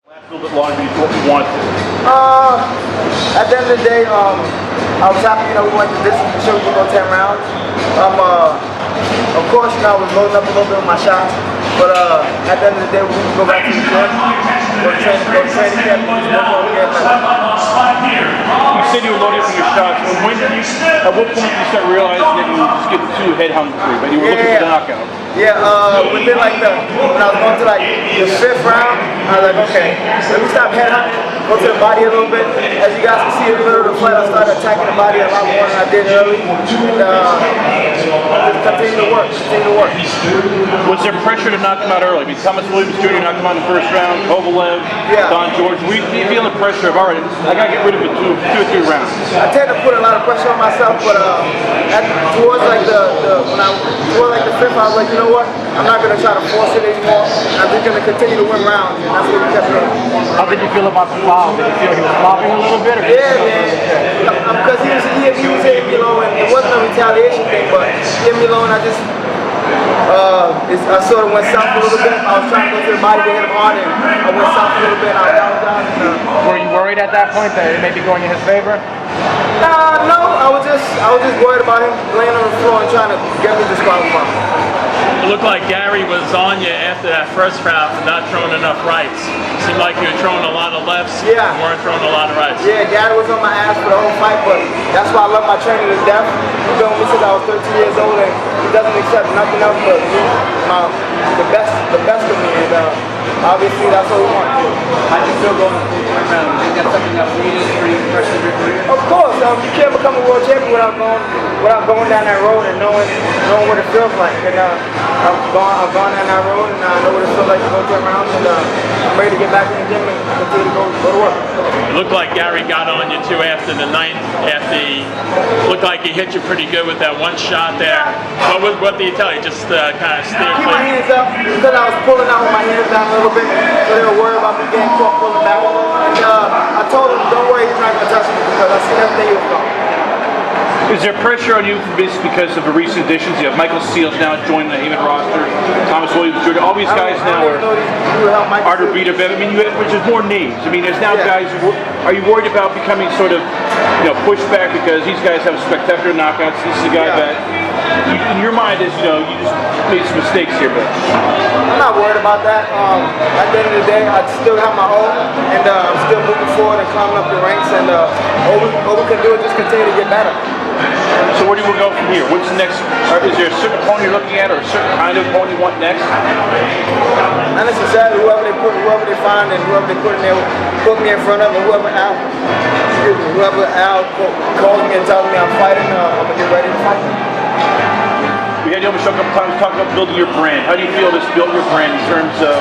Last a little bit longer than you wanted to. At the end of the day, I was happy, we went to this show, we go 10 rounds. Of course, I was loading up a little bit with my shots, but at the end of the day, we can go back to the gym, go to training camp, and just work on again. You said you were loading up with your shots. At what point did you start realizing that you were just getting too head hungry, but you were looking for the knockout? Yeah, within when I was going to the 5th round, I was like, okay, let me stop head hunting, go to the body a little bit. As you guys can see in the middle of the fight, I started attacking the body a lot more than I did early. And just continue to work. Was there pressure to knock him out early? I mean, Thomas Williams Jr. knocked him out in the first round, Kovalev, Don George. Were you feeling the pressure of, all right, I got to get rid of it 2 or 3 rounds? I tend to put a lot of pressure on myself, but towards the 5th, I was like, you know what? I'm not going to try to force it anymore. I'm just going to continue to win rounds, and that's what we kept doing. How did you feel about the foul? Did you feel he was flopping a little bit? Or yeah, man. Because he was hitting me low, and it wasn't a retaliation thing, but he hit me low, and I sort of went south a little bit. I was trying to go to the body to hit him hard, and I went south a little bit. I apologized. Were you worried at that point that it may be going in his favor? No. I was just worried about him laying on the floor and trying to get me disqualified. It looked like Gary was on you after that first round for not throwing enough rights. Seemed like you were throwing a lot of lefts, and weren't throwing a lot of rights. Yeah, Gary was on my ass for the whole fight, but that's why I love my trainer to death. He's been with me since I was 13 years old, and he doesn't accept nothing else but me, the best of me, and obviously that's what we want. How'd you feel going to the 4th round? You think that's something that needed for you the rest of your career? Of course, you can't become a world champion without going down that road and knowing what it feels like. And I've gone down that road, and I know what it feels like to go 10 rounds, and I'm ready to get back in the gym and continue to go to work. It looked like Gary got on you too after the 9th. Looked like he hit you pretty good with that one shot there. What did he tell you? Just kind of steer Keep clear? my hands up, because I was pulling out with my hands down a little bit, so they were worried about me getting caught pulling back. And I told him, don't worry, he's not going to touch me, because I seen everything he was going. Is there pressure on you because of the recent additions? You have Michael Seals now joining the Haven roster, Thomas Williams Jr. All these guys now are Artur Beterbiev. I mean, which is more names. I mean, there's now guys. Are you worried about becoming sort of, pushed back because these guys have spectacular knockouts? This is a guy that, in your mind, is you just made some mistakes here, but I'm not worried about that. At the end of the day, I still have my own, and I'm still moving forward and climbing up the ranks. And all we can do is just continue to get better. So where do we go from here? What's the next? Is there a certain opponent you're looking at, or a certain kind of opponent you want next? Not necessarily. Whoever they find, and whoever they put in there, put me in front of, and whoever Al calls me and tells me I'm fighting, I'm gonna get ready to fight. We had you on the show a couple times talking about building your brand. How do you feel this built your brand in terms of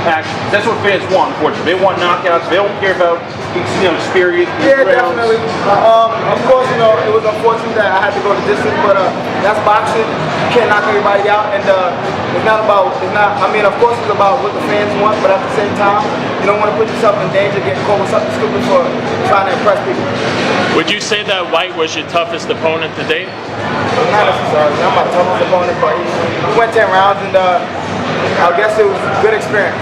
action? That's what fans want, unfortunately. They want knockouts. They don't care about experience. Yeah, definitely. Of course, it was unfortunate that I had to go the distance, but that's boxing. You can't knock everybody out, and it's not. I mean, of course, it's about what the fans want, but at the same time, you don't want to put yourself in danger, getting caught with something stupid for trying to impress people. Would you say that White was your toughest opponent to date? Not necessarily. I'm my toughest opponent, but we went 10 rounds, and I guess it was a good experience.